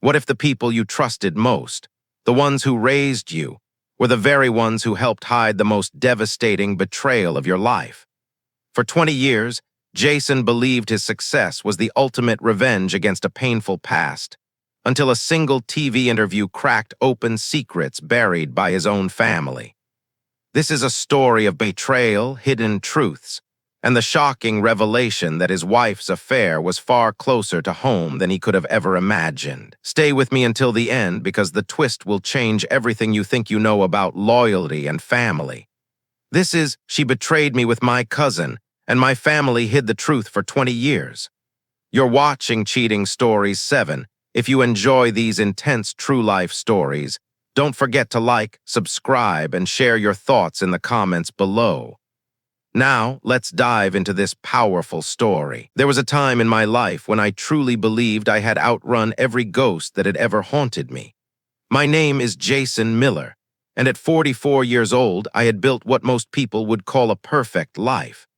What if the people you trusted most, the ones who raised you, were the very ones who helped hide the most devastating betrayal of your life? For 20 years, Jason believed his success was the ultimate revenge against a painful past, until a single TV interview cracked open secrets buried by his own family. This is a story of betrayal, hidden truths, and the shocking revelation that his wife's affair was far closer to home than he could have ever imagined. Stay with me until the end, because the twist will change everything you think you know about loyalty and family. This is She Betrayed Me with My Cousin, and My Family Hid the Truth for 20 Years. You're watching Cheating Stories 7. If you enjoy these intense true-life stories, don't forget to like, subscribe, and share your thoughts in the comments below. Now, let's dive into this powerful story. There was a time in my life when I truly believed I had outrun every ghost that had ever haunted me. My name is Jason Miller, and at 44 years old, I had built what most people would call a perfect life.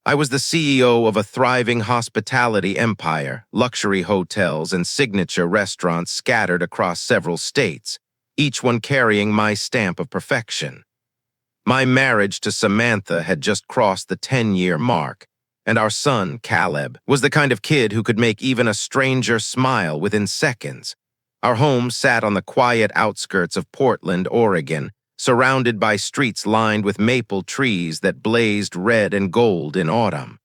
I was the CEO of a thriving hospitality empire, luxury hotels and signature restaurants scattered across several states, each one carrying my stamp of perfection. My marriage to Samantha had just crossed the 10-year mark, and our son, Caleb, was the kind of kid who could make even a stranger smile within seconds. Our home sat on the quiet outskirts of Portland, Oregon, surrounded by streets lined with maple trees that blazed red and gold in autumn.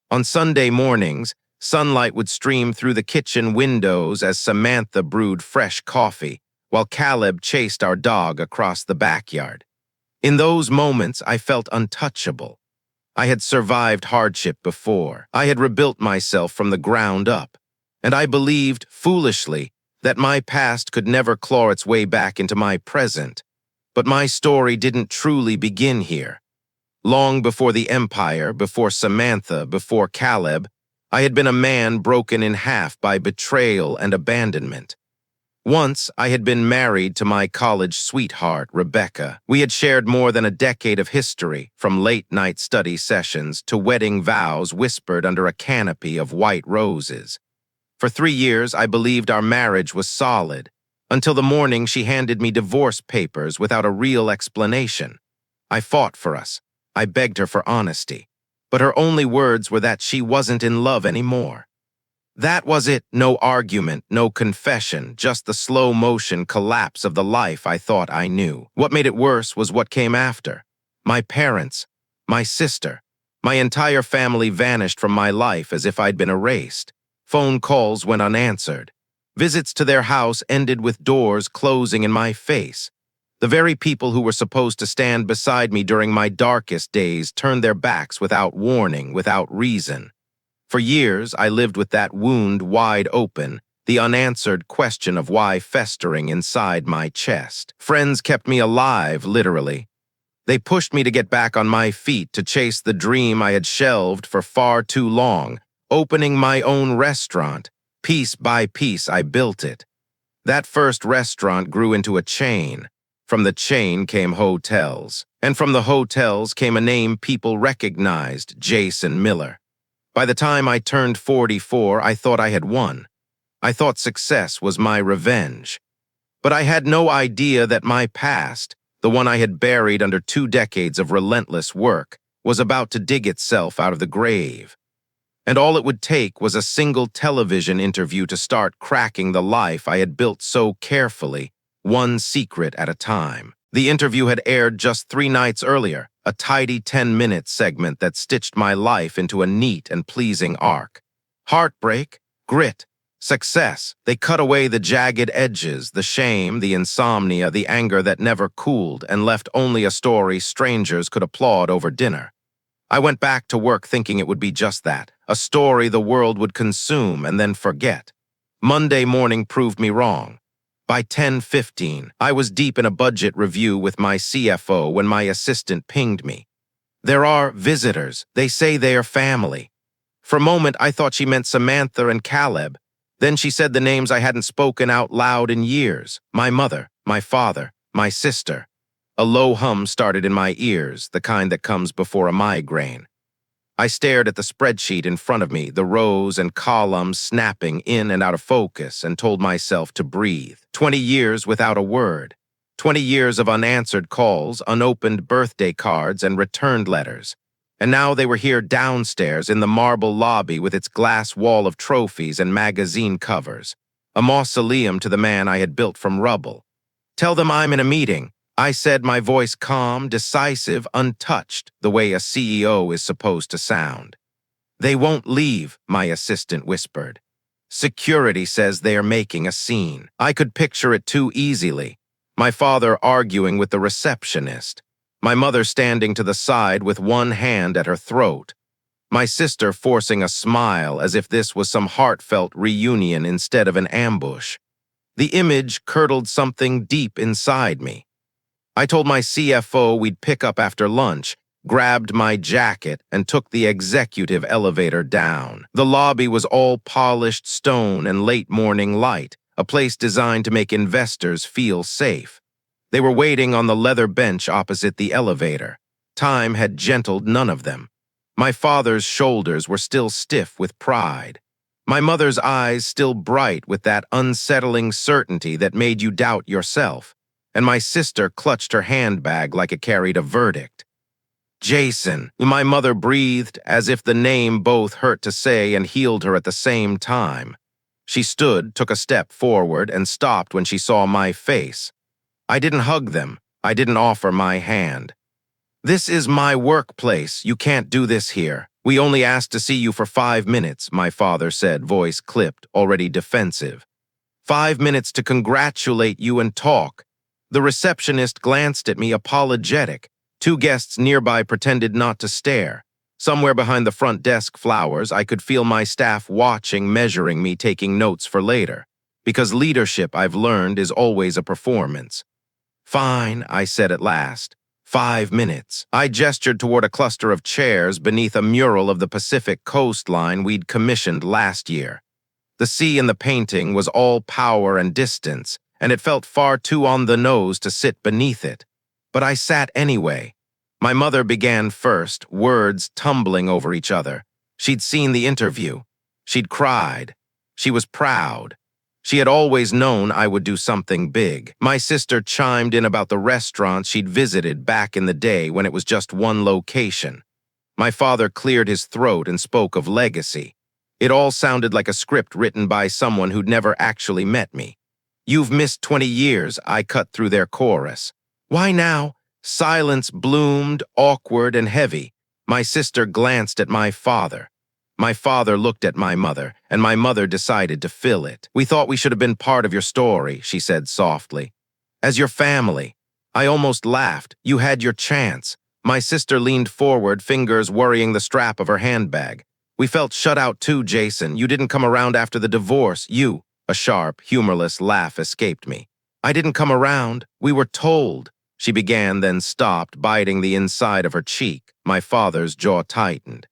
On Sunday mornings, sunlight would stream through the kitchen windows as Samantha brewed fresh coffee, while Caleb chased our dog across the backyard. In those moments, I felt untouchable. I had survived hardship before. I had rebuilt myself from the ground up, and I believed, foolishly, that my past could never claw its way back into my present. But my story didn't truly begin here. Long before the empire, before Samantha, before Caleb, I had been a man broken in half by betrayal and abandonment. Once, I had been married to my college sweetheart, Rebecca. We had shared more than a decade of history, from late-night study sessions to wedding vows whispered under a canopy of white roses. For 3 years, I believed our marriage was solid, until the morning she handed me divorce papers without a real explanation. I fought for us. I begged her for honesty. But her only words were that she wasn't in love anymore. That was it. No argument, no confession, just the slow-motion collapse of the life I thought I knew. What made it worse was what came after. My parents, my sister, my entire family vanished from my life as if I'd been erased. Phone calls went unanswered. Visits to their house ended with doors closing in my face. The very people who were supposed to stand beside me during my darkest days turned their backs without warning, without reason. For years, I lived with that wound wide open, the unanswered question of why festering inside my chest. Friends kept me alive, literally. They pushed me to get back on my feet, to chase the dream I had shelved for far too long, opening my own restaurant. Piece by piece, I built it. That first restaurant grew into a chain. From the chain came hotels, and from the hotels came a name people recognized, Jason Miller. By the time I turned 44, I thought I had won. I thought success was my revenge. But I had no idea that my past, the one I had buried under 2 decades of relentless work, was about to dig itself out of the grave. And all it would take was a single television interview to start cracking the life I had built so carefully, one secret at a time. The interview had aired just 3 nights earlier, a tidy 10-minute segment that stitched my life into a neat and pleasing arc. Heartbreak, grit, success. They cut away the jagged edges, the shame, the insomnia, the anger that never cooled, and left only a story strangers could applaud over dinner. I went back to work thinking it would be just that, a story the world would consume and then forget. Monday morning proved me wrong. By 10:15, I was deep in a budget review with my CFO when my assistant pinged me. "There are visitors. They say they are family." For a moment, I thought she meant Samantha and Caleb. Then she said the names I hadn't spoken out loud in years: my mother, my father, my sister. A low hum started in my ears, the kind that comes before a migraine. I stared at the spreadsheet in front of me, the rows and columns snapping in and out of focus, and told myself to breathe. 20 years without a word. 20 years of unanswered calls, unopened birthday cards, and returned letters. And now they were here downstairs in the marble lobby with its glass wall of trophies and magazine covers. A mausoleum to the man I had built from rubble. "Tell them I'm in a meeting," I said, my voice calm, decisive, untouched, the way a CEO is supposed to sound. "They won't leave," my assistant whispered. "Security says they are making a scene." I could picture it too easily. My father arguing with the receptionist. My mother standing to the side with one hand at her throat. My sister forcing a smile as if this was some heartfelt reunion instead of an ambush. The image curdled something deep inside me. I told my CFO we'd pick up after lunch, grabbed my jacket, and took the executive elevator down. The lobby was all polished stone and late morning light, a place designed to make investors feel safe. They were waiting on the leather bench opposite the elevator. Time had gentled none of them. My father's shoulders were still stiff with pride. My mother's eyes still bright with that unsettling certainty that made you doubt yourself. And my sister clutched her handbag like it carried a verdict. "Jason," my mother breathed as if the name both hurt to say and healed her at the same time. She stood, took a step forward, and stopped when she saw my face. I didn't hug them. I didn't offer my hand. "This is my workplace. You can't do this here. We only asked to see you for 5 minutes," my father said, voice clipped, already defensive. 5 minutes to congratulate you and talk." The receptionist glanced at me, apologetic. 2 guests nearby pretended not to stare. Somewhere behind the front desk flowers, I could feel my staff watching, measuring me, taking notes for later. Because leadership, I've learned, is always a performance. "Fine," I said at last. 5 minutes. I gestured toward a cluster of chairs beneath a mural of the Pacific coastline we'd commissioned last year. The sea in the painting was all power and distance, and it felt far too on the nose to sit beneath it. But I sat anyway. My mother began first, words tumbling over each other. She'd seen the interview. She'd cried. She was proud. She had always known I would do something big. My sister chimed in about the restaurants she'd visited back in the day when it was just one location. My father cleared his throat and spoke of legacy. It all sounded like a script written by someone who'd never actually met me. "You've missed 20 years, I cut through their chorus. "Why now?" Silence bloomed, awkward and heavy. My sister glanced at my father. My father looked at my mother, and my mother decided to fill it. "We thought we should have been part of your story," she said softly. "As your family." I almost laughed. "You had your chance." My sister leaned forward, fingers worrying the strap of her handbag. "We felt shut out too, Jason. You didn't come around after the divorce. You..." A sharp, humorless laugh escaped me. "I didn't come around. We were told." She began, then stopped, biting the inside of her cheek. My father's jaw tightened.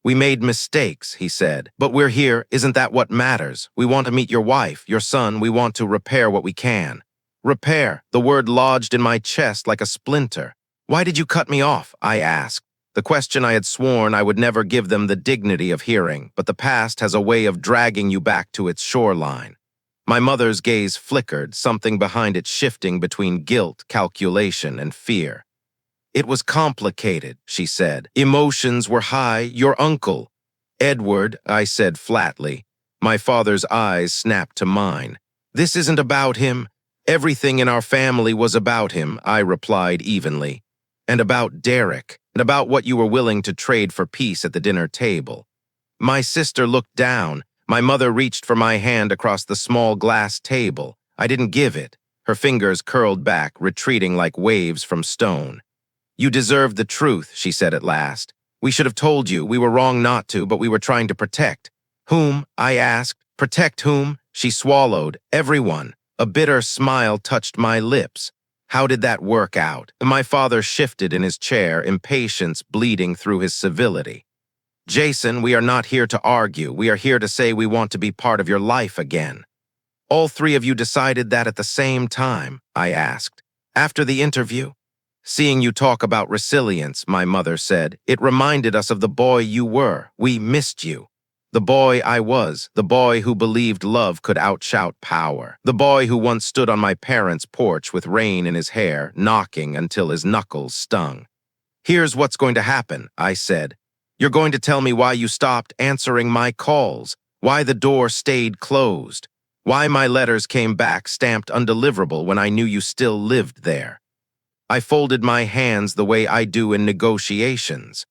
"We made mistakes," he said. "But we're here. Isn't that what matters? We want to meet your wife, your son. We want to repair what we can." Repair. The word lodged in my chest like a splinter. "Why did you cut me off?" I asked. The question I had sworn I would never give them the dignity of hearing, but the past has a way of dragging you back to its shoreline. My mother's gaze flickered, something behind it shifting between guilt, calculation, and fear. "It was complicated," she said. "Emotions were high. Your uncle." "Edward," I said flatly. My father's eyes snapped to mine. "This isn't about him. Everything in our family was about him," I replied evenly. "And about Derek, and about what you were willing to trade for peace at the dinner table." My sister looked down. My mother reached for my hand across the small glass table. I didn't give it. Her fingers curled back, retreating like waves from stone. "You deserved the truth," she said at last. "We should have told you. We were wrong not to, but we were trying to protect." "Whom?" I asked. "Protect whom?" She swallowed. "Everyone." A bitter smile touched my lips. How did that work out? My father shifted in his chair, impatience bleeding through his civility. "Jason, we are not here to argue. We are here to say we want to be part of your life again." "All 3 of you decided that at the same time?" I asked. "After the interview?" Seeing you talk about resilience, my mother said, it reminded us of the boy you were. We missed you. The boy I was, the boy who believed love could outshout power, the boy who once stood on my parents' porch with rain in his hair, knocking until his knuckles stung. Here's what's going to happen, I said. You're going to tell me why you stopped answering my calls, why the door stayed closed, why my letters came back stamped undeliverable when I knew you still lived there. I folded my hands the way I do in negotiations.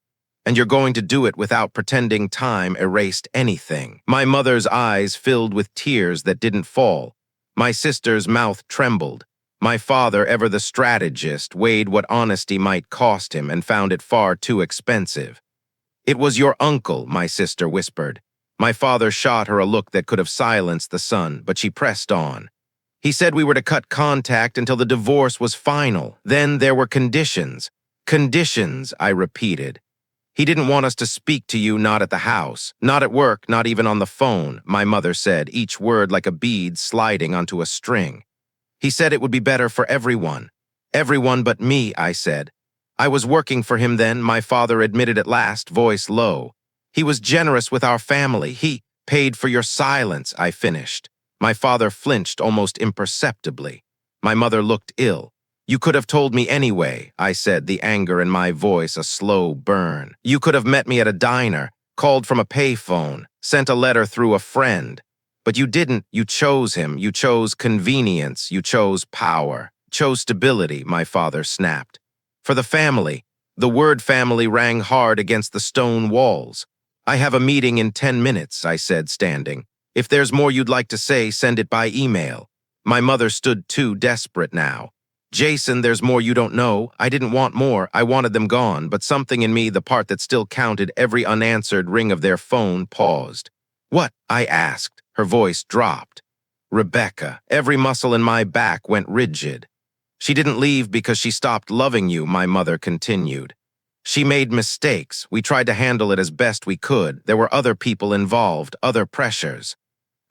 And you're going to do it without pretending time erased anything. My mother's eyes filled with tears that didn't fall. My sister's mouth trembled. My father, ever the strategist, weighed what honesty might cost him and found it far too expensive. It was your uncle, my sister whispered. My father shot her a look that could have silenced the sun, but she pressed on. He said we were to cut contact until the divorce was final. Then there were conditions. Conditions, I repeated. He didn't want us to speak to you, not at the house, not at work, not even on the phone, my mother said, each word like a bead sliding onto a string. He said it would be better for everyone. Everyone but me, I said. I was working for him then, my father admitted at last, voice low. He was generous with our family. He paid for your silence, I finished. My father flinched almost imperceptibly. My mother looked ill. You could have told me anyway, I said, the anger in my voice a slow burn. You could have met me at a diner, called from a payphone, sent a letter through a friend. But you didn't. You chose him. You chose convenience. You chose power. Chose stability, my father snapped. For the family. The word family rang hard against the stone walls. I have a meeting in 10 minutes, I said, standing. If there's more you'd like to say, send it by email. My mother stood too desperate now. Jason, there's more you don't know. I didn't want more. I wanted them gone, but something in me, the part that still counted every unanswered ring of their phone, paused. What? I asked. Her voice dropped. Rebecca. Every muscle in my back went rigid. She didn't leave because she stopped loving you, my mother continued. She made mistakes. We tried to handle it as best we could. There were other people involved, other pressures.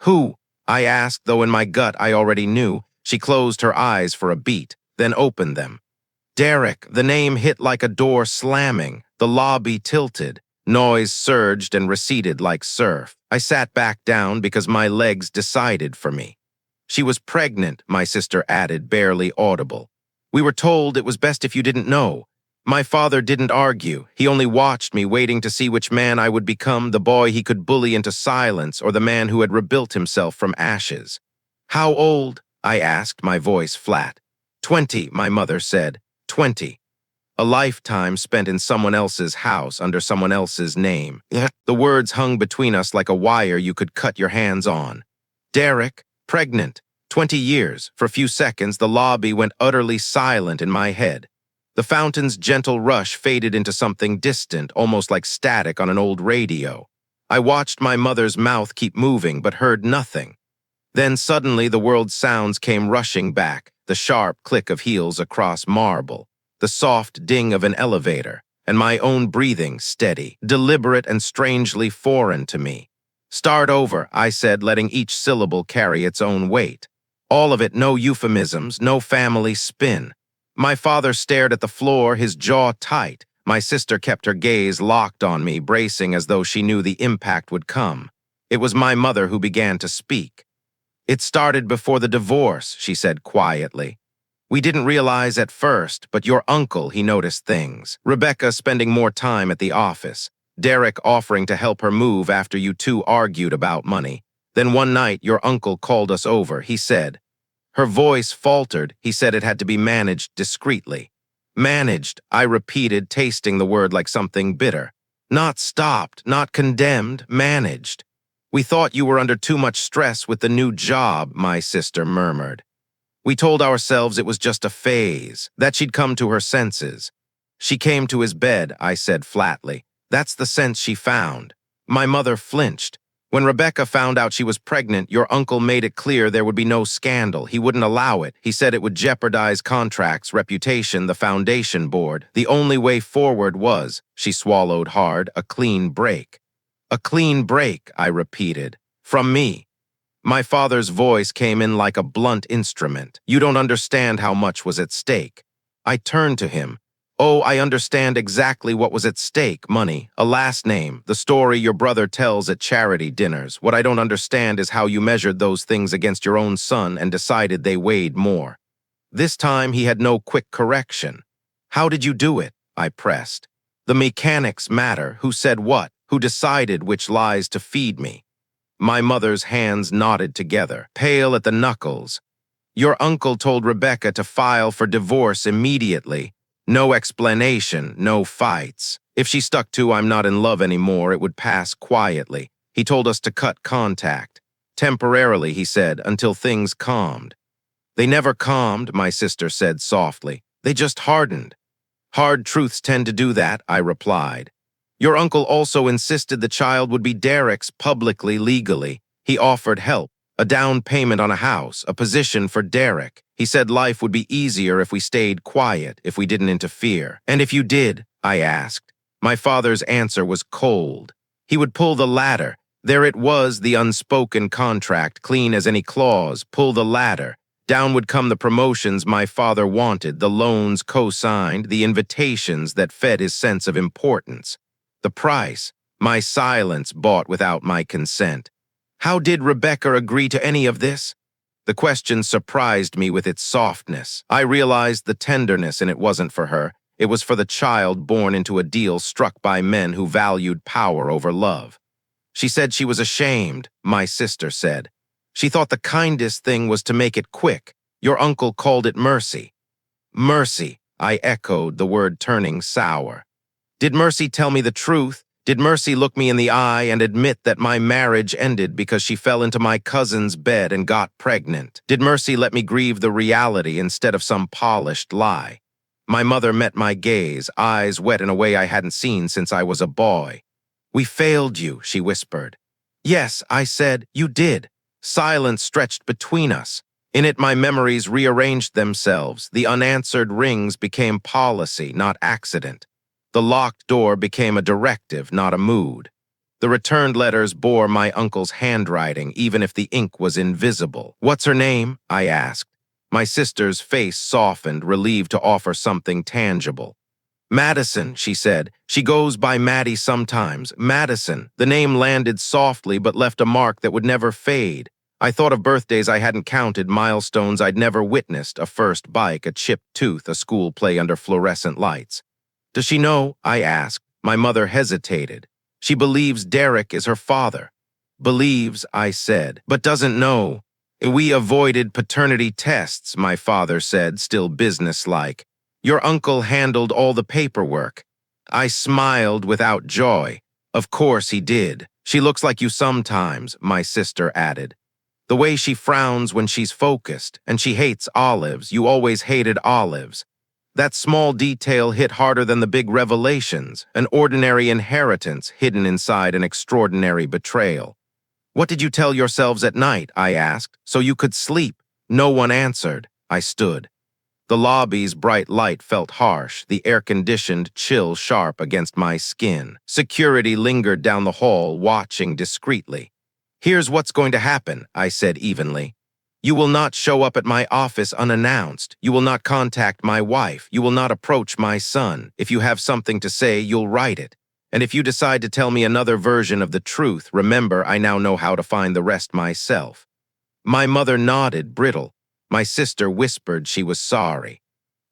Who? I asked, though in my gut I already knew. She closed her eyes for a beat, then opened them. Derek, the name hit like a door slamming. The lobby tilted. Noise surged and receded like surf. I sat back down because my legs decided for me. She was pregnant, my sister added, barely audible. We were told it was best if you didn't know. My father didn't argue. He only watched me, waiting to see which man I would become, the boy he could bully into silence or the man who had rebuilt himself from ashes. How old? I asked, my voice flat. 20, my mother said. 20. A lifetime spent in someone else's house under someone else's name. The words hung between us like a wire you could cut your hands on. Derek, pregnant, 20 years. For a few seconds, the lobby went utterly silent in my head. The fountain's gentle rush faded into something distant, almost like static on an old radio. I watched my mother's mouth keep moving, but heard nothing. Then suddenly the world's sounds came rushing back, the sharp click of heels across marble, the soft ding of an elevator, and my own breathing steady, deliberate and strangely foreign to me. Start over, I said, letting each syllable carry its own weight. All of it, no euphemisms, no family spin. My father stared at the floor, his jaw tight. My sister kept her gaze locked on me, bracing as though she knew the impact would come. It was my mother who began to speak. It started before the divorce, she said quietly. We didn't realize at first, but your uncle, he noticed things. Rebecca spending more time at the office. Derek offering to help her move after you two argued about money. Then one night, your uncle called us over. He said, her voice faltered. He said it had to be managed discreetly. Managed, I repeated, tasting the word like something bitter. Not stopped, not condemned, managed. We thought you were under too much stress with the new job, my sister murmured. We told ourselves it was just a phase, that she'd come to her senses. She came to his bed, I said flatly. That's the sense she found. My mother flinched. When Rebecca found out she was pregnant, your uncle made it clear there would be no scandal. He wouldn't allow it. He said it would jeopardize contracts, reputation, the foundation board. The only way forward was, she swallowed hard, a clean break. A clean break, I repeated. From me. My father's voice came in like a blunt instrument. You don't understand how much was at stake. I turned to him. Oh, I understand exactly what was at stake: money, a last name, the story your brother tells at charity dinners. What I don't understand is how you measured those things against your own son and decided they weighed more. This time he had no quick correction. How did you do it? I pressed. The mechanics matter: who said what, who decided which lies to feed me. My mother's hands knotted together, pale at the knuckles. Your uncle told Rebecca to file for divorce immediately. No explanation, no fights. If she stuck to "I'm not in love anymore," it would pass quietly. He told us to cut contact. Temporarily, he said, until things calmed. They never calmed, my sister said softly. They just hardened. Hard truths tend to do that, I replied. Your uncle also insisted the child would be Derek's publicly, legally. He offered help, a down payment on a house, a position for Derek. He said life would be easier if we stayed quiet, if we didn't interfere. And if you did? I asked. My father's answer was cold. He would pull the ladder. There it was, the unspoken contract, clean as any clause. Pull the ladder. Down would come the promotions my father wanted, the loans co-signed, the invitations that fed his sense of importance. The price, my silence bought without my consent. How did Rebecca agree to any of this? The question surprised me with its softness. I realized the tenderness, and it wasn't for her. It was for the child born into a deal struck by men who valued power over love. She said she was ashamed, my sister said. She thought the kindest thing was to make it quick. Your uncle called it mercy. Mercy, I echoed, the word turning sour. Did Mercy tell me the truth? Did Mercy look me in the eye and admit that my marriage ended because she fell into my cousin's bed and got pregnant? Did Mercy let me grieve the reality instead of some polished lie? My mother met my gaze, eyes wet in a way I hadn't seen since I was a boy. We failed you, she whispered. Yes, I said, you did. Silence stretched between us. In it, my memories rearranged themselves. The unanswered rings became policy, not accident. The locked door became a directive, not a mood. The returned letters bore my uncle's handwriting, even if the ink was invisible. What's her name? I asked. My sister's face softened, relieved to offer something tangible. Madison, she said. She goes by Maddie sometimes. Madison. The name landed softly but left a mark that would never fade. I thought of birthdays I hadn't counted, milestones I'd never witnessed, a first bike, a chipped tooth, a school play under fluorescent lights. Does she know? I asked. My mother hesitated. She believes Derek is her father. Believes, I said, but doesn't know. We avoided paternity tests, my father said, still businesslike. Your uncle handled all the paperwork. I smiled without joy. Of course he did. She looks like you sometimes, my sister added. The way she frowns when she's focused, and she hates olives. You always hated olives. That small detail hit harder than the big revelations, an ordinary inheritance hidden inside an extraordinary betrayal. What did you tell yourselves at night? I asked, so you could sleep. No one answered. I stood. The lobby's bright light felt harsh, the air-conditioned chill sharp against my skin. Security lingered down the hall, watching discreetly. Here's what's going to happen, I said evenly. You will not show up at my office unannounced. You will not contact my wife. You will not approach my son. If you have something to say, you'll write it. And if you decide to tell me another version of the truth, remember, I now know how to find the rest myself. My mother nodded, brittle. My sister whispered she was sorry.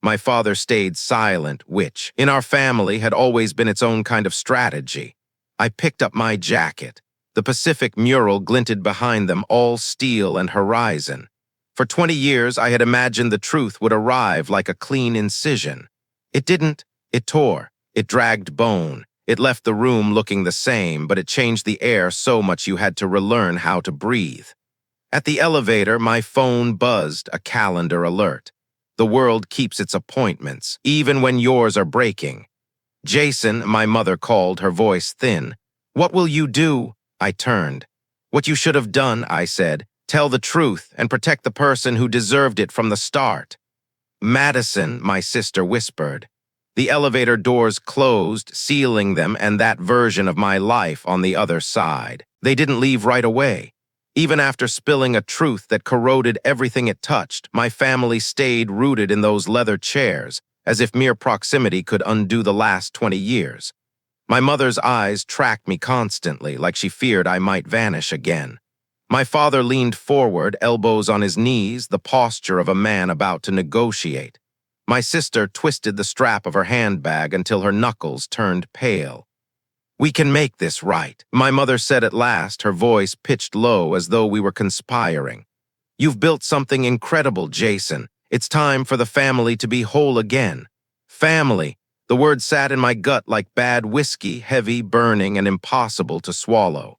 My father stayed silent, which, in our family, had always been its own kind of strategy. I picked up my jacket. The Pacific mural glinted behind them, all steel and horizon. For 20 years, I had imagined the truth would arrive like a clean incision. It didn't. It tore. It dragged bone. It left the room looking the same, but it changed the air so much you had to relearn how to breathe. At the elevator, my phone buzzed, a calendar alert. The world keeps its appointments, even when yours are breaking. Jason, my mother called, her voice thin. What will you do? I turned. What you should have done, I said. Tell the truth and protect the person who deserved it from the start. Madison, my sister whispered. The elevator doors closed, sealing them and that version of my life on the other side. They didn't leave right away. Even after spilling a truth that corroded everything it touched, my family stayed rooted in those leather chairs. as if mere proximity could undo the last 20 years. My mother's eyes tracked me constantly, like she feared I might vanish again. My father leaned forward, elbows on his knees, the posture of a man about to negotiate. My sister twisted the strap of her handbag until her knuckles turned pale. "We can make this right," my mother said at last, her voice pitched low as though we were conspiring. "You've built something incredible, Jason. It's time for the family to be whole again." Family. The word sat in my gut like bad whiskey, heavy, burning, and impossible to swallow.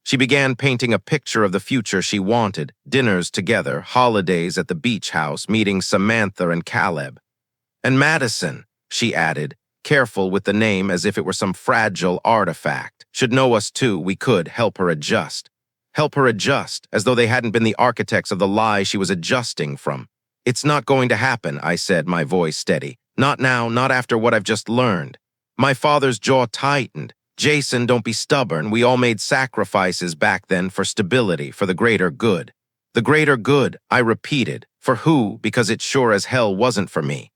She began painting a picture of the future she wanted: dinners together, holidays at the beach house, meeting Samantha and Caleb. "And Madison," she added, careful with the name as if it were some fragile artifact, "should know us too. We could help her adjust." Help her adjust, as though they hadn't been the architects of the lie she was adjusting from. "It's not going to happen," I said, my voice steady. "Not now, not after what I've just learned." My father's jaw tightened. "Jason, don't be stubborn. We all made sacrifices back then for stability, for the greater good." "The greater good," I repeated. "For who? Because it sure as hell wasn't for me."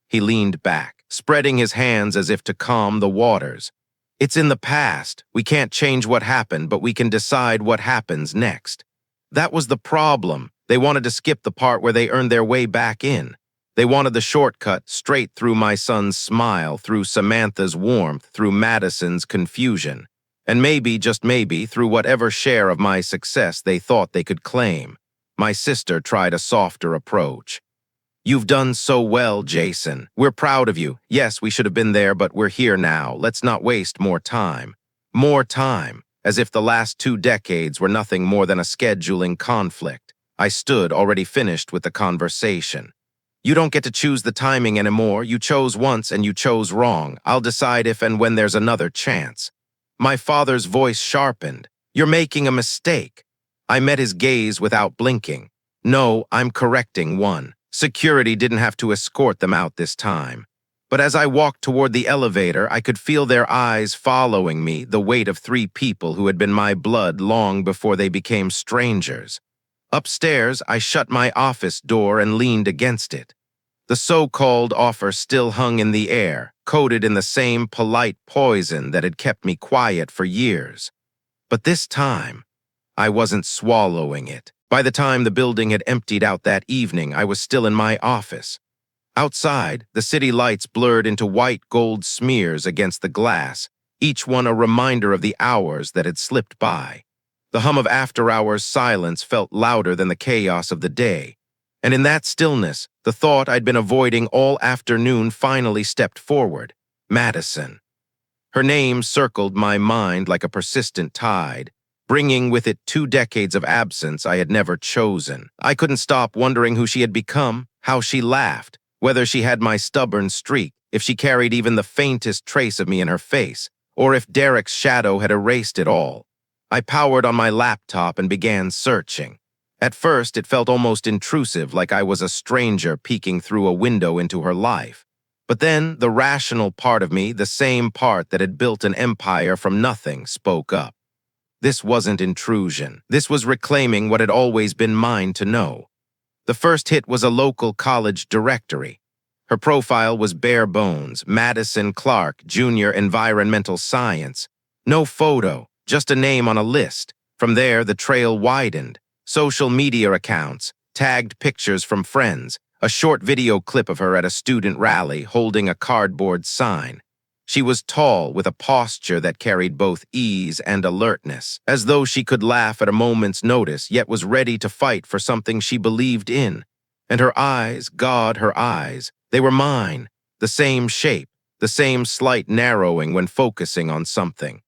He leaned back, spreading his hands as if to calm the waters. "It's in the past. We can't change what happened, but we can decide what happens next." That was the problem. They wanted to skip the part where they earned their way back in. They wanted the shortcut, straight through my son's smile, through Samantha's warmth, through Madison's confusion, and maybe, just maybe, through whatever share of my success they thought they could claim. My sister tried a softer approach. "You've done so well, Jason. We're proud of you. Yes, we should have been there, but we're here now. Let's not waste more time." More time, as if the last 2 decades were nothing more than a scheduling conflict. I stood, already finished with the conversation. "You don't get to choose the timing anymore. You chose once and you chose wrong. I'll decide if and when there's another chance." My father's voice sharpened. "You're making a mistake." I met his gaze without blinking. "No, I'm correcting one. Security didn't have to escort them out this time." But as I walked toward the elevator, I could feel their eyes following me, the weight of 3 people who had been my blood long before they became strangers. Upstairs, I shut my office door and leaned against it. The so-called offer still hung in the air, coated in the same polite poison that had kept me quiet for years. But this time, I wasn't swallowing it. By the time the building had emptied out that evening, I was still in my office. Outside, the city lights blurred into white gold smears against the glass, each one a reminder of the hours that had slipped by. The hum of after-hours silence felt louder than the chaos of the day. And in that stillness, the thought I'd been avoiding all afternoon finally stepped forward: Madison. Her name circled my mind like a persistent tide, bringing with it 2 decades of absence I had never chosen. I couldn't stop wondering who she had become, how she laughed, whether she had my stubborn streak, if she carried even the faintest trace of me in her face, or if Derek's shadow had erased it all. I powered on my laptop and began searching. At first, it felt almost intrusive, like I was a stranger peeking through a window into her life. But then, the rational part of me, the same part that had built an empire from nothing, spoke up. This wasn't intrusion. This was reclaiming what had always been mine to know. The first hit was a local college directory. Her profile was bare bones: Madison Clark, Junior Environmental Science. No photo, just a name on a list. From there, the trail widened. Social media accounts, tagged pictures from friends, a short video clip of her at a student rally holding a cardboard sign. She was tall, with a posture that carried both ease and alertness, as though she could laugh at a moment's notice, yet was ready to fight for something she believed in. And her eyes, God, her eyes, they were mine, the same shape, the same slight narrowing when focusing on something.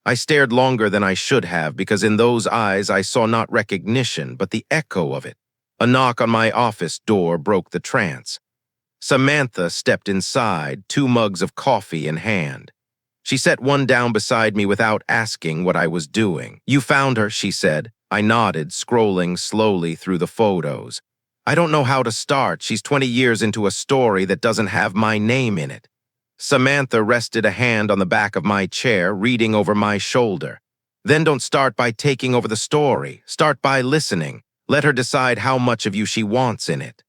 I stared longer than I should have, because in those eyes I saw not recognition, but the echo of it. A knock on my office door broke the trance. Samantha stepped inside, 2 mugs of coffee in hand. She set one down beside me without asking what I was doing. "You found her," she said. I nodded, scrolling slowly through the photos. "I don't know how to start. She's 20 years into a story that doesn't have my name in it." Samantha rested a hand on the back of my chair, reading over my shoulder. "Then don't start by taking over the story. Start by listening. Let her decide how much of you she wants in it."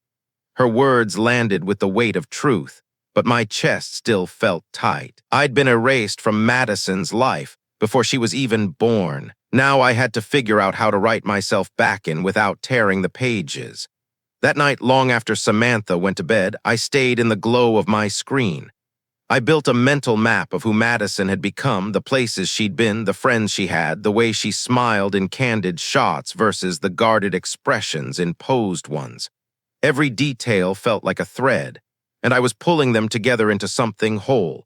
Her words landed with the weight of truth, but my chest still felt tight. I'd been erased from Madison's life before she was even born. Now I had to figure out how to write myself back in without tearing the pages. That night, long after Samantha went to bed, I stayed in the glow of my screen. I built a mental map of who Madison had become, the places she'd been, the friends she had, the way she smiled in candid shots versus the guarded expressions in posed ones. Every detail felt like a thread, and I was pulling them together into something whole.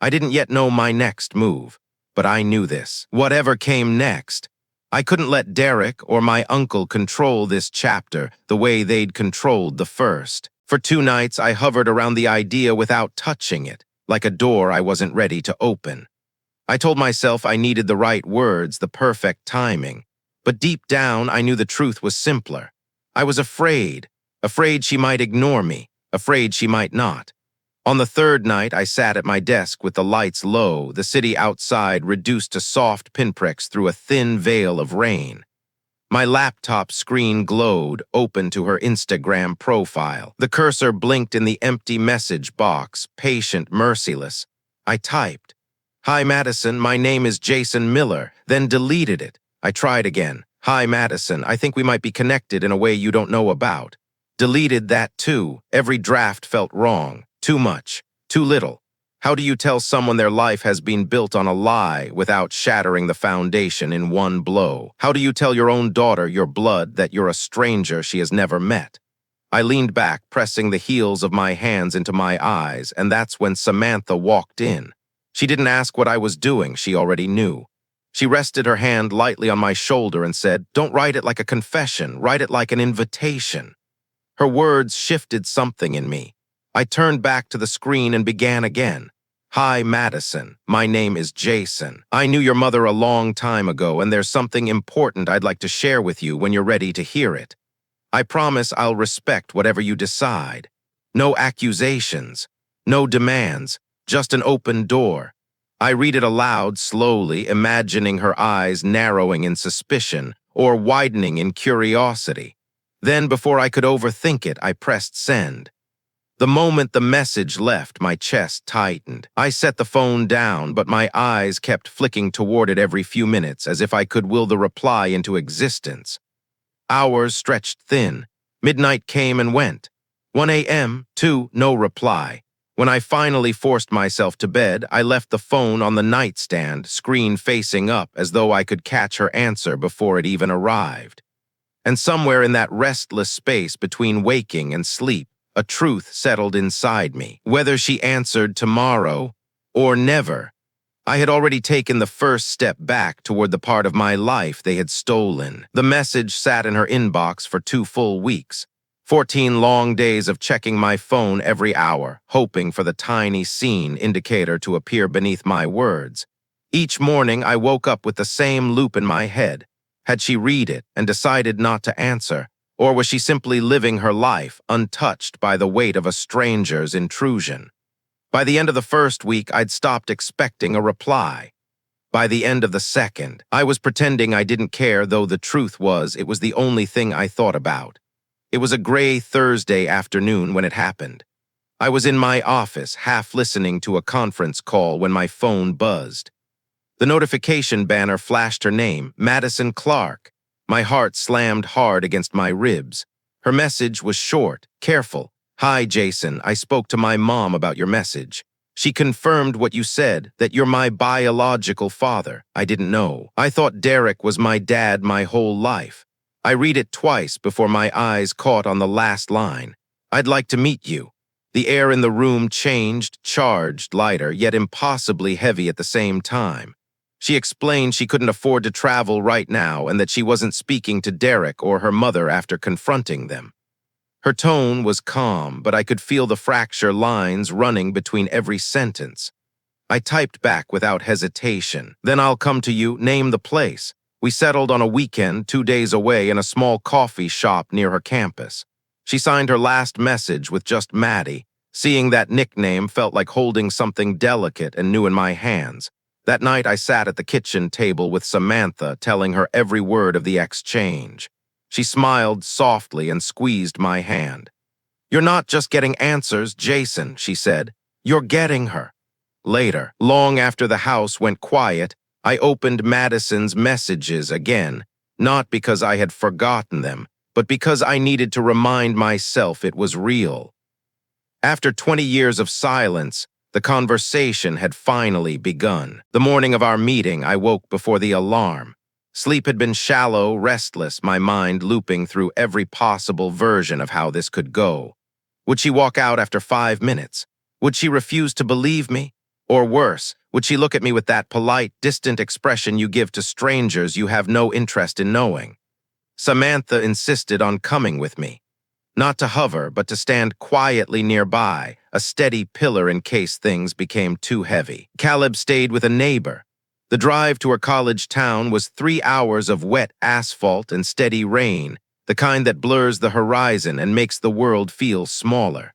I didn't yet know my next move, but I knew this. Whatever came next, I couldn't let Derek or my uncle control this chapter the way they'd controlled the first. For 2 nights, I hovered around the idea without touching it, like a door I wasn't ready to open. I told myself I needed the right words, the perfect timing. But deep down, I knew the truth was simpler. I was afraid she might ignore me, afraid she might not. On the 3rd night, I sat at my desk with the lights low, the city outside reduced to soft pinpricks through a thin veil of rain. My laptop screen glowed, open to her Instagram profile. The cursor blinked in the empty message box, patient, merciless. I typed, "Hi, Madison, my name is Jason Miller," then deleted it. I tried again. "Hi, Madison, I think we might be connected in a way you don't know about." Deleted that too. Every draft felt wrong. Too much. Too little. How do you tell someone their life has been built on a lie without shattering the foundation in one blow? How do you tell your own daughter, your blood, that you're a stranger she has never met? I leaned back, pressing the heels of my hands into my eyes, and that's when Samantha walked in. She didn't ask what I was doing, she already knew. She rested her hand lightly on my shoulder and said, "Don't write it like a confession, write it like an invitation." Her words shifted something in me. I turned back to the screen and began again. "Hi, Madison. My name is Jason. I knew your mother a long time ago, and there's something important I'd like to share with you when you're ready to hear it. I promise I'll respect whatever you decide. No accusations, no demands, just an open door." I read it aloud slowly, imagining her eyes narrowing in suspicion or widening in curiosity. Then, before I could overthink it, I pressed send. The moment the message left, my chest tightened. I set the phone down, but my eyes kept flicking toward it every few minutes, as if I could will the reply into existence. Hours stretched thin. Midnight came and went. 1 a.m., 2, no reply. When I finally forced myself to bed, I left the phone on the nightstand, screen facing up, as though I could catch her answer before it even arrived. And somewhere in that restless space between waking and sleep, a truth settled inside me. Whether she answered tomorrow or never, I had already taken the first step back toward the part of my life they had stolen. The message sat in her inbox for 2 full weeks. 14 long days of checking my phone every hour, hoping for the tiny seen indicator to appear beneath my words. Each morning, I woke up with the same loop in my head. Had she read it and decided not to answer? Or was she simply living her life, untouched by the weight of a stranger's intrusion? By the end of the 1st week, I'd stopped expecting a reply. By the end of the 2nd, I was pretending I didn't care, though the truth was it was the only thing I thought about. It was a gray Thursday afternoon when it happened. I was in my office, half listening to a conference call when my phone buzzed. The notification banner flashed her name, Madison Clark. My heart slammed hard against my ribs. Her message was short, careful. "Hi, Jason. I spoke to my mom about your message. She confirmed what you said, that you're my biological father. I didn't know. I thought Derek was my dad my whole life." I read it twice before my eyes caught on the last line. "I'd like to meet you." The air in the room changed, charged, lighter, yet impossibly heavy at the same time. She explained she couldn't afford to travel right now and that she wasn't speaking to Derek or her mother after confronting them. Her tone was calm, but I could feel the fracture lines running between every sentence. I typed back without hesitation. "Then I'll come to you, name the place." We settled on a weekend 2 days away in a small coffee shop near her campus. She signed her last message with just Maddie. Seeing that nickname felt like holding something delicate and new in my hands. That night, I sat at the kitchen table with Samantha, telling her every word of the exchange. She smiled softly and squeezed my hand. "You're not just getting answers, Jason," she said. You're getting her. Later, long after the house went quiet, I opened Madison's messages again, not because I had forgotten them, but because I needed to remind myself it was real. After 20 years of silence, the conversation had finally begun. The morning of our meeting, I woke before the alarm. Sleep had been shallow, restless, my mind looping through every possible version of how this could go. Would she walk out after 5 minutes? Would she refuse to believe me? Or worse, would she look at me with that polite, distant expression you give to strangers you have no interest in knowing? Samantha insisted on coming with me. Not to hover, but to stand quietly nearby, a steady pillar in case things became too heavy. Caleb stayed with a neighbor. The drive to her college town was 3 hours of wet asphalt and steady rain, the kind that blurs the horizon and makes the world feel smaller.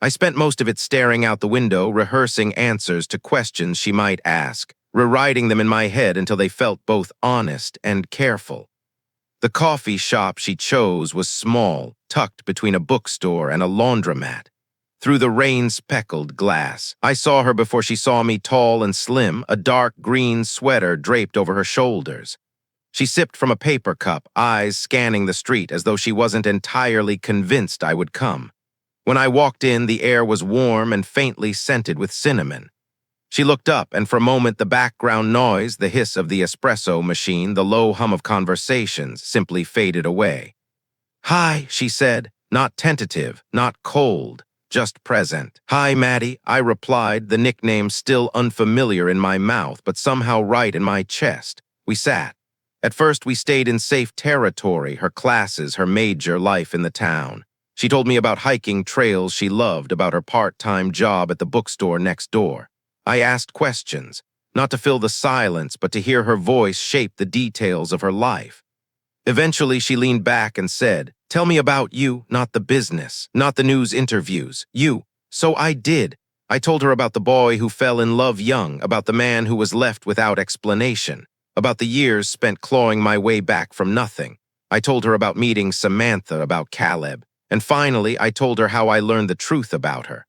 I spent most of it staring out the window, rehearsing answers to questions she might ask, rewriting them in my head until they felt both honest and careful. The coffee shop she chose was small, tucked between a bookstore and a laundromat. Through the rain-speckled glass, I saw her before she saw me, tall and slim, a dark green sweater draped over her shoulders. She sipped from a paper cup, eyes scanning the street as though she wasn't entirely convinced I would come. When I walked in, the air was warm and faintly scented with cinnamon. She looked up, and for a moment the background noise, the hiss of the espresso machine, the low hum of conversations, simply faded away. "Hi," she said, not tentative, not cold, just present. "Hi, Maddie," I replied, the nickname still unfamiliar in my mouth, but somehow right in my chest. We sat. At first, we stayed in safe territory, her classes, her major, life in the town. She told me about hiking trails she loved, about her part-time job at the bookstore next door. I asked questions, not to fill the silence, but to hear her voice shape the details of her life. Eventually, she leaned back and said, "Tell me about you, not the business, not the news interviews, you." So I did. I told her about the boy who fell in love young, about the man who was left without explanation, about the years spent clawing my way back from nothing. I told her about meeting Samantha, about Caleb, and finally, I told her how I learned the truth about her.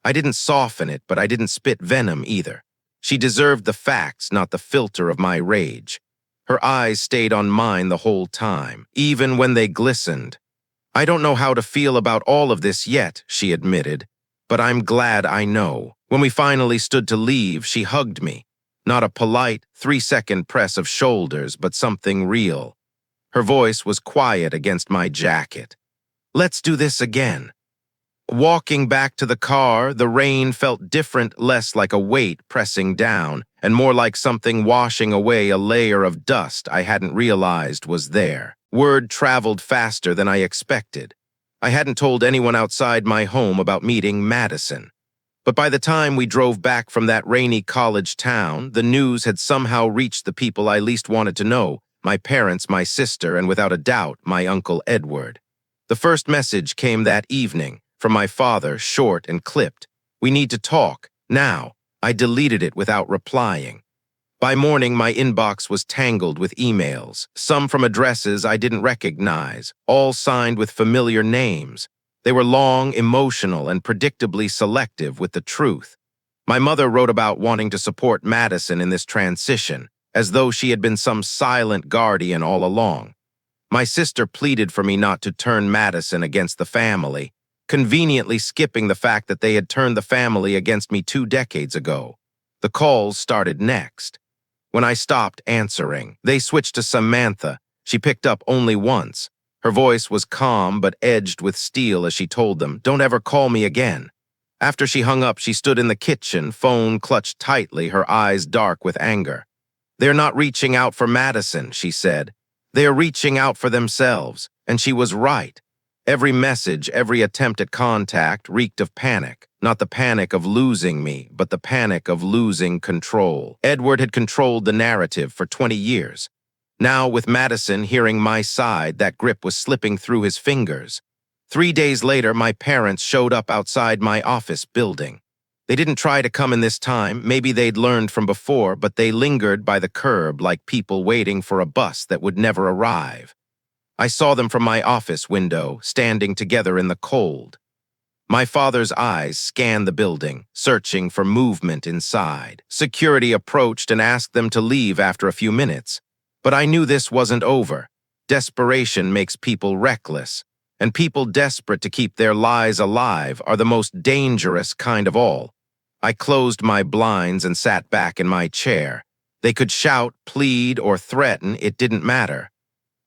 I didn't soften it, but I didn't spit venom either. She deserved the facts, not the filter of my rage. Her eyes stayed on mine the whole time, even when they glistened. "I don't know how to feel about all of this yet," she admitted, "but I'm glad I know." When we finally stood to leave, she hugged me. Not a polite, 3-second press of shoulders, but something real. Her voice was quiet against my jacket. "Let's do this again." Walking back to the car, the rain felt different, less like a weight pressing down, and more like something washing away a layer of dust I hadn't realized was there. Word traveled faster than I expected. I hadn't told anyone outside my home about meeting Madison. But by the time we drove back from that rainy college town, the news had somehow reached the people I least wanted to know, my parents, my sister, and without a doubt, my Uncle Edward. The first message came that evening, from my father, short and clipped. "We need to talk, now." I deleted it without replying. By morning, my inbox was tangled with emails, some from addresses I didn't recognize, all signed with familiar names. They were long, emotional, and predictably selective with the truth. My mother wrote about wanting to support Madison in this transition, as though she had been some silent guardian all along. My sister pleaded for me not to turn Madison against the family, conveniently skipping the fact that they had turned the family against me 2 decades ago. The calls started next. When I stopped answering, they switched to Samantha. She picked up only once. Her voice was calm but edged with steel as she told them, "Don't ever call me again." After she hung up, she stood in the kitchen, phone clutched tightly, her eyes dark with anger. "They're not reaching out for Madison," she said. "They are reaching out for themselves." And she was right. Every message, every attempt at contact reeked of panic. Not the panic of losing me, but the panic of losing control. Edward had controlled the narrative for 20 years. Now, with Madison hearing my side, that grip was slipping through his fingers. 3 days later, my parents showed up outside my office building. They didn't try to come in this time, maybe they'd learned from before, but they lingered by the curb like people waiting for a bus that would never arrive. I saw them from my office window, standing together in the cold. My father's eyes scanned the building, searching for movement inside. Security approached and asked them to leave after a few minutes. But I knew this wasn't over. Desperation makes people reckless, and people desperate to keep their lies alive are the most dangerous kind of all. I closed my blinds and sat back in my chair. They could shout, plead, or threaten, it didn't matter.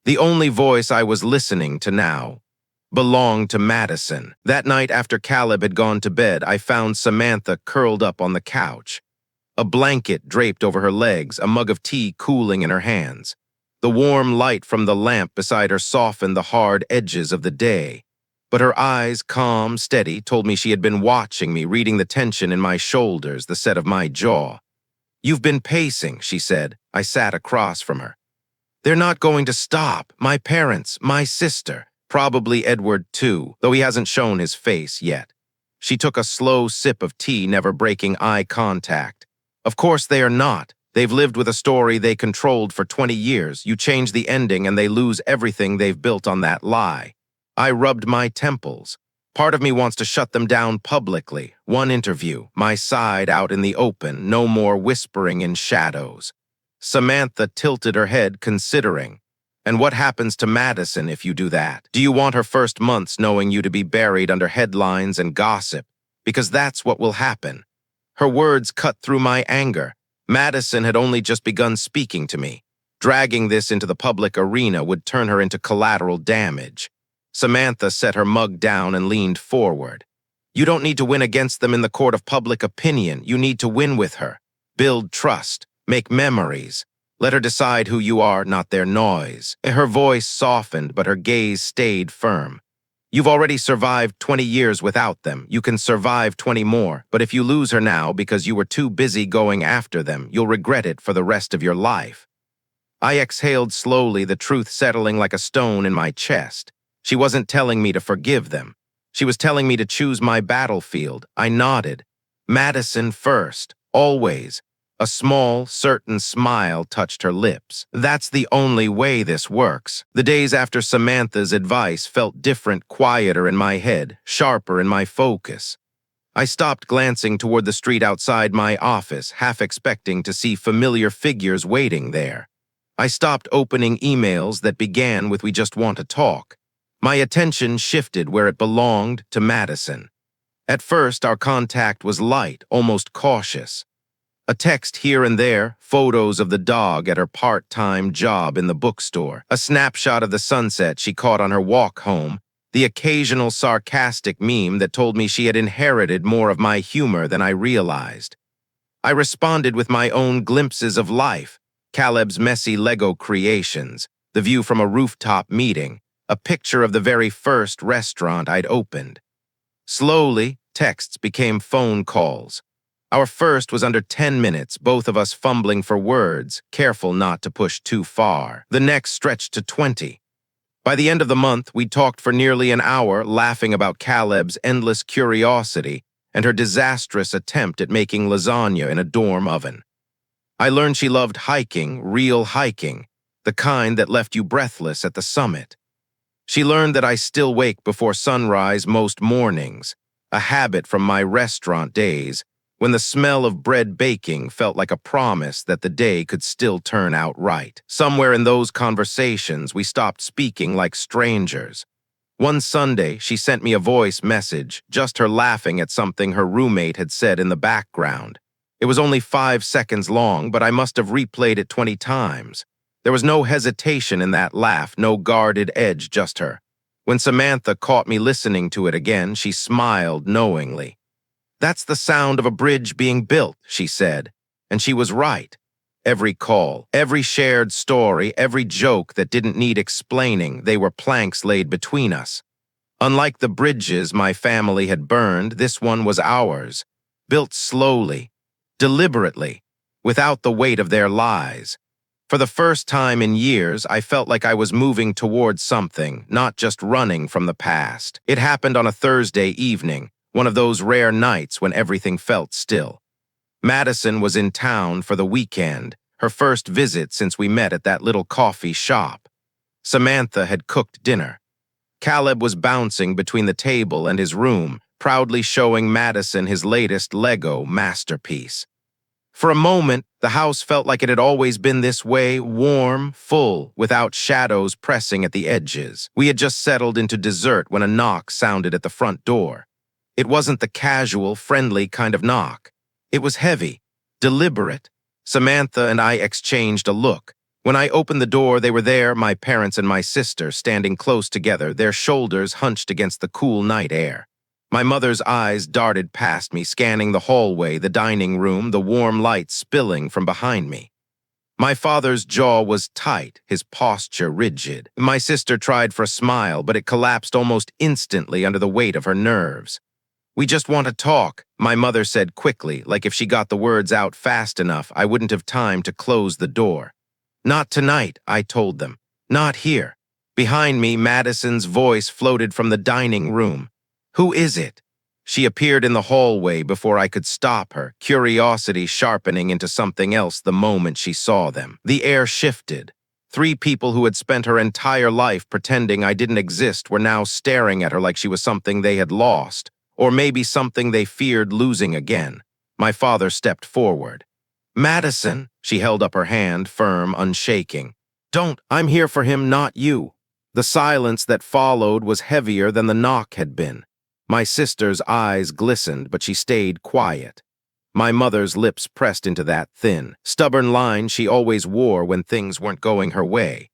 The only voice I was listening to now belonged to Madison. That night after Caleb had gone to bed, I found Samantha curled up on the couch. A blanket draped over her legs, a mug of tea cooling in her hands. The warm light from the lamp beside her softened the hard edges of the day. But her eyes, calm, steady, told me she had been watching me, reading the tension in my shoulders, the set of my jaw. "You've been pacing," she said. I sat across from her. "They're not going to stop. My parents, my sister. Probably Edward, too, though he hasn't shown his face yet." She took a slow sip of tea, never breaking eye contact. "Of course they are not. They've lived with a story they controlled for 20 years. You change the ending and they lose everything they've built on that lie." I rubbed my temples. Part of me wants to shut them down publicly. One interview, my side out in the open, no more whispering in shadows. Samantha tilted her head, considering. "And what happens to Madison if you do that? Do you want her first months knowing you to be buried under headlines and gossip? Because that's what will happen." Her words cut through my anger. Madison had only just begun speaking to me. Dragging this into the public arena would turn her into collateral damage. Samantha set her mug down and leaned forward. "You don't need to win against them in the court of public opinion. You need to win with her. Build trust. Make memories. Let her decide who you are, not their noise." Her voice softened, but her gaze stayed firm. "You've already survived 20 years without them. You can survive 20 more, but if you lose her now because you were too busy going after them, you'll regret it for the rest of your life." I exhaled slowly, the truth settling like a stone in my chest. She wasn't telling me to forgive them. She was telling me to choose my battlefield. I nodded. Madison first, always. A small, certain smile touched her lips. "That's the only way this works." The days after Samantha's advice felt different, quieter in my head, sharper in my focus. I stopped glancing toward the street outside my office, half expecting to see familiar figures waiting there. I stopped opening emails that began with "We just want to talk." My attention shifted where it belonged, to Madison. At first, our contact was light, almost cautious. A text here and there, photos of the dog at her part-time job in the bookstore, a snapshot of the sunset she caught on her walk home, the occasional sarcastic meme that told me she had inherited more of my humor than I realized. I responded with my own glimpses of life, Caleb's messy Lego creations, the view from a rooftop meeting, a picture of the very first restaurant I'd opened. Slowly, texts became phone calls. Our first was under 10 minutes, both of us fumbling for words, careful not to push too far. The next stretched to 20. By the end of the month, we talked for nearly an hour, laughing about Caleb's endless curiosity and her disastrous attempt at making lasagna in a dorm oven. I learned she loved hiking, real hiking, the kind that left you breathless at the summit. She learned that I still wake before sunrise most mornings, a habit from my restaurant days, when the smell of bread baking felt like a promise that the day could still turn out right. Somewhere in those conversations, we stopped speaking like strangers. One Sunday, she sent me a voice message, just her laughing at something her roommate had said in the background. It was only 5 seconds long, but I must have replayed it 20 times. There was no hesitation in that laugh, no guarded edge, just her. When Samantha caught me listening to it again, she smiled knowingly. "That's the sound of a bridge being built," she said, and she was right. Every call, every shared story, every joke that didn't need explaining, they were planks laid between us. Unlike the bridges my family had burned, this one was ours, built slowly, deliberately, without the weight of their lies. For the first time in years, I felt like I was moving towards something, not just running from the past. It happened on a Thursday evening, one of those rare nights when everything felt still. Madison was in town for the weekend, her first visit since we met at that little coffee shop. Samantha had cooked dinner. Caleb was bouncing between the table and his room, proudly showing Madison his latest Lego masterpiece. For a moment, the house felt like it had always been this way, warm, full, without shadows pressing at the edges. We had just settled into dessert when a knock sounded at the front door. It wasn't the casual, friendly kind of knock. It was heavy, deliberate. Samantha and I exchanged a look. When I opened the door, they were there, my parents and my sister, standing close together, their shoulders hunched against the cool night air. My mother's eyes darted past me, scanning the hallway, the dining room, the warm light spilling from behind me. My father's jaw was tight, his posture rigid. My sister tried for a smile, but it collapsed almost instantly under the weight of her nerves. "We just want to talk," my mother said quickly, like if she got the words out fast enough, I wouldn't have time to close the door. "Not tonight," I told them. "Not here." Behind me, Madison's voice floated from the dining room. "Who is it?" She appeared in the hallway before I could stop her, curiosity sharpening into something else the moment she saw them. The air shifted. 3 people who had spent her entire life pretending I didn't exist were now staring at her like she was something they had lost, or maybe something they feared losing again. My father stepped forward. "Madison," she held up her hand, firm, unshaking. "Don't, I'm here for him, not you." The silence that followed was heavier than the knock had been. My sister's eyes glistened, but she stayed quiet. My mother's lips pressed into that thin, stubborn line she always wore when things weren't going her way.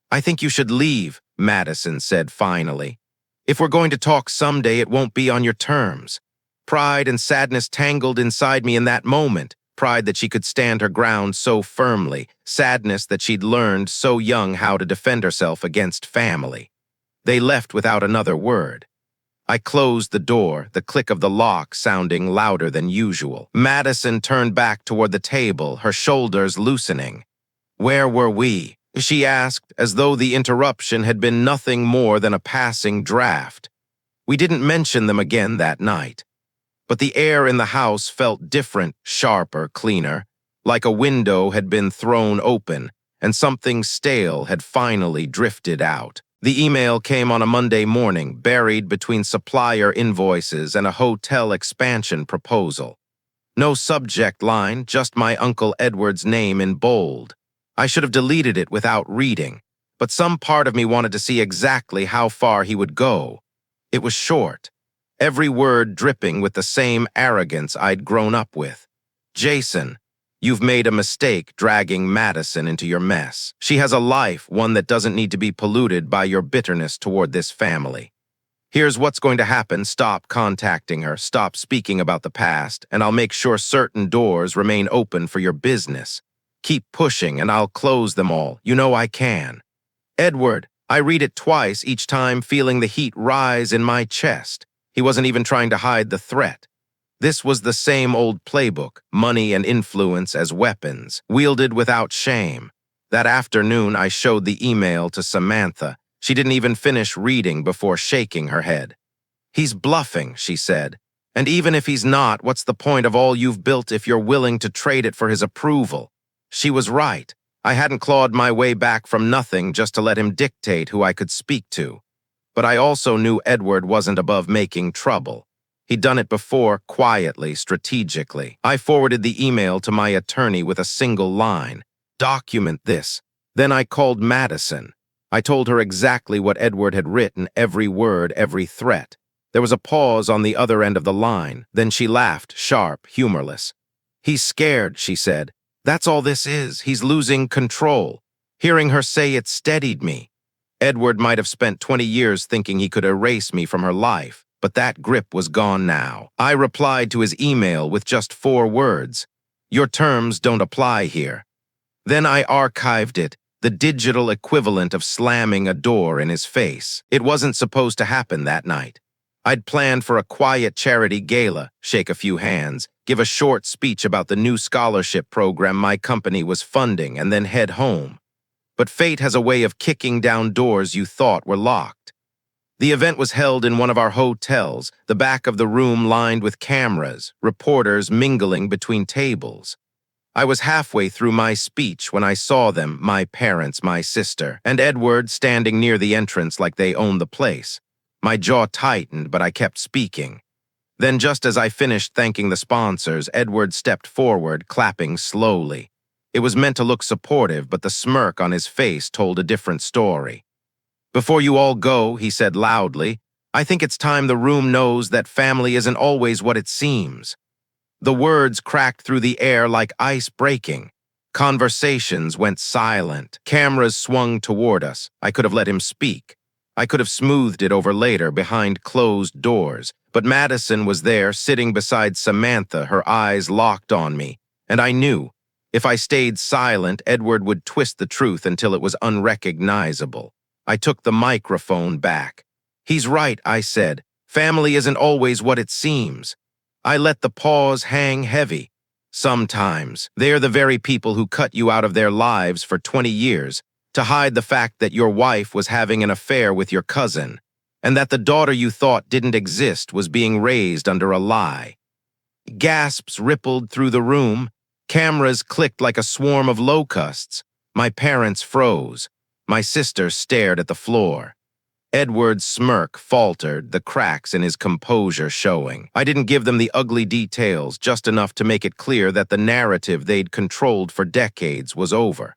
"I think you should leave," Madison said finally. "If we're going to talk someday, it won't be on your terms." Pride and sadness tangled inside me in that moment. Pride that she could stand her ground so firmly, sadness that she'd learned so young how to defend herself against family. They left without another word. I closed the door, the click of the lock sounding louder than usual. Madison turned back toward the table, her shoulders loosening. "Where were we?" she asked, as though the interruption had been nothing more than a passing draft. We didn't mention them again that night. But the air in the house felt different, sharper, cleaner, like a window had been thrown open and something stale had finally drifted out. The email came on a Monday morning, buried between supplier invoices and a hotel expansion proposal. No subject line, just my Uncle Edward's name in bold. I should have deleted it without reading, but some part of me wanted to see exactly how far he would go. It was short, every word dripping with the same arrogance I'd grown up with. "Jason, you've made a mistake dragging Madison into your mess. She has a life, one that doesn't need to be polluted by your bitterness toward this family. Here's what's going to happen. Stop contacting her, stop speaking about the past, and I'll make sure certain doors remain open for your business. Keep pushing, and I'll close them all. You know I can." "Edward," I read it twice, each time feeling the heat rise in my chest. He wasn't even trying to hide the threat. This was the same old playbook, money and influence as weapons, wielded without shame. That afternoon, I showed the email to Samantha. She didn't even finish reading before shaking her head. "He's bluffing," she said. "And even if he's not, what's the point of all you've built if you're willing to trade it for his approval?" She was right. I hadn't clawed my way back from nothing just to let him dictate who I could speak to. But I also knew Edward wasn't above making trouble. He'd done it before, quietly, strategically. I forwarded the email to my attorney with a single line. "Document this." Then I called Madison. I told her exactly what Edward had written, every word, every threat. There was a pause on the other end of the line. Then she laughed, sharp, humorless. "He's scared," she said. "That's all this is. He's losing control." Hearing her say it steadied me. Edward might have spent 20 years thinking he could erase me from her life, but that grip was gone now. I replied to his email with just 4 words. "Your terms don't apply here." Then I archived it, the digital equivalent of slamming a door in his face. It wasn't supposed to happen that night. I'd planned for a quiet charity gala, shake a few hands, give a short speech about the new scholarship program my company was funding, and then head home. But fate has a way of kicking down doors you thought were locked. The event was held in one of our hotels, the back of the room lined with cameras, reporters mingling between tables. I was halfway through my speech when I saw them, my parents, my sister, and Edward standing near the entrance like they owned the place. My jaw tightened, but I kept speaking. Then, just as I finished thanking the sponsors, Edward stepped forward, clapping slowly. It was meant to look supportive, but the smirk on his face told a different story. "Before you all go," he said loudly, "I think it's time the room knows that family isn't always what it seems." The words cracked through the air like ice breaking. Conversations went silent. Cameras swung toward us. I could have let him speak. I could have smoothed it over later behind closed doors. But Madison was there, sitting beside Samantha, her eyes locked on me. And I knew, if I stayed silent, Edward would twist the truth until it was unrecognizable. I took the microphone back. "He's right," I said. "Family isn't always what it seems." I let the pause hang heavy. Sometimes, they're the very people who cut you out of their lives for 20 years to hide the fact that your wife was having an affair with your cousin, and that the daughter you thought didn't exist was being raised under a lie. Gasps rippled through the room. Cameras clicked like a swarm of locusts. My parents froze. My sister stared at the floor. Edward's smirk faltered, the cracks in his composure showing. I didn't give them the ugly details, just enough to make it clear that the narrative they'd controlled for decades was over.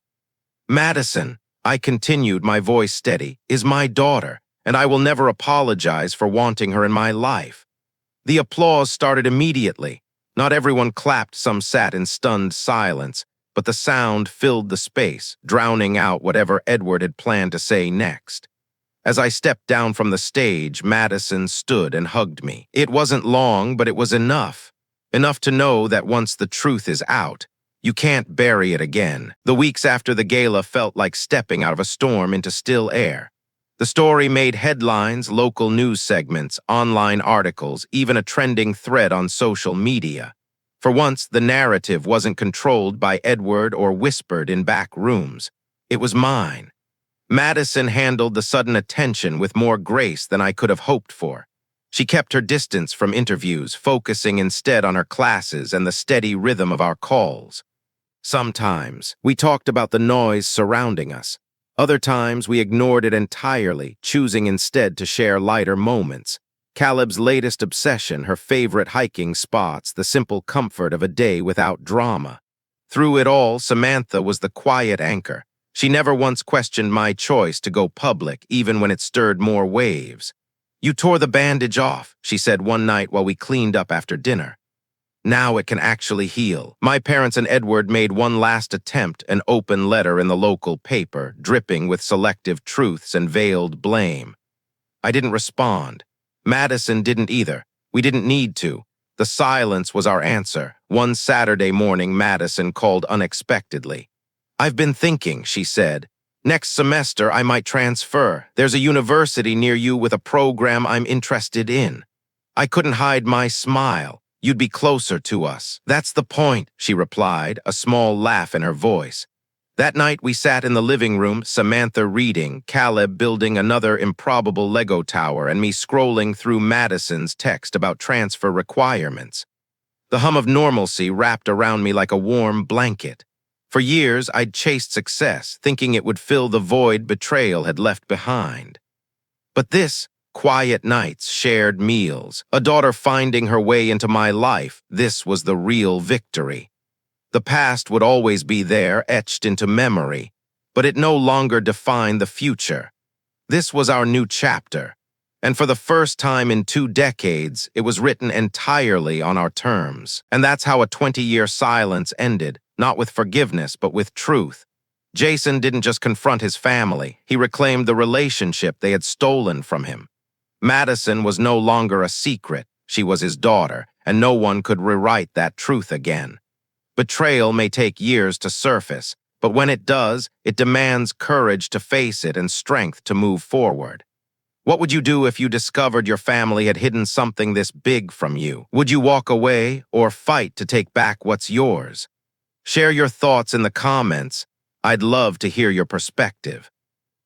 "Madison," I continued, my voice steady, "is my daughter, and I will never apologize for wanting her in my life." The applause started immediately. Not everyone clapped, some sat in stunned silence, but the sound filled the space, drowning out whatever Edward had planned to say next. As I stepped down from the stage, Madison stood and hugged me. It wasn't long, but it was enough. Enough to know that once the truth is out, you can't bury it again. The weeks after the gala felt like stepping out of a storm into still air. The story made headlines, local news segments, online articles, even a trending thread on social media. For once, the narrative wasn't controlled by Edward or whispered in back rooms. It was mine. Madison handled the sudden attention with more grace than I could have hoped for. She kept her distance from interviews, focusing instead on her classes and the steady rhythm of our calls. Sometimes, we talked about the noise surrounding us. Other times, we ignored it entirely, choosing instead to share lighter moments. Caleb's latest obsession, her favorite hiking spots, the simple comfort of a day without drama. Through it all, Samantha was the quiet anchor. She never once questioned my choice to go public, even when it stirred more waves. "You tore the bandage off," she said one night while we cleaned up after dinner. "Now it can actually heal." My parents and Edward made one last attempt, an open letter in the local paper, dripping with selective truths and veiled blame. I didn't respond. Madison didn't either. We didn't need to. The silence was our answer. One Saturday morning, Madison called unexpectedly. "I've been thinking," she said. "Next semester, I might transfer. There's a university near you with a program I'm interested in." I couldn't hide my smile. "You'd be closer to us." "That's the point," she replied, a small laugh in her voice. That night, we sat in the living room, Samantha reading, Caleb building another improbable Lego tower, and me scrolling through Madison's text about transfer requirements. The hum of normalcy wrapped around me like a warm blanket. For years, I'd chased success, thinking it would fill the void betrayal had left behind. But this, quiet nights, shared meals, a daughter finding her way into my life, this was the real victory. The past would always be there, etched into memory, but it no longer defined the future. This was our new chapter, and for the first time in 2 decades, it was written entirely on our terms. And that's how a 20-year silence ended. Not with forgiveness, but with truth. Jason didn't just confront his family, he reclaimed the relationship they had stolen from him. Madison was no longer a secret, she was his daughter, and no one could rewrite that truth again. Betrayal may take years to surface, but when it does, it demands courage to face it and strength to move forward. What would you do if you discovered your family had hidden something this big from you? Would you walk away or fight to take back what's yours? Share your thoughts in the comments. I'd love to hear your perspective.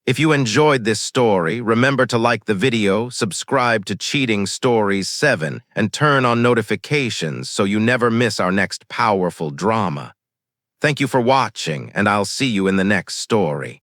If you enjoyed this story, remember to like the video, subscribe to Cheating Stories 7, and turn on notifications so you never miss our next powerful drama. Thank you for watching, and I'll see you in the next story.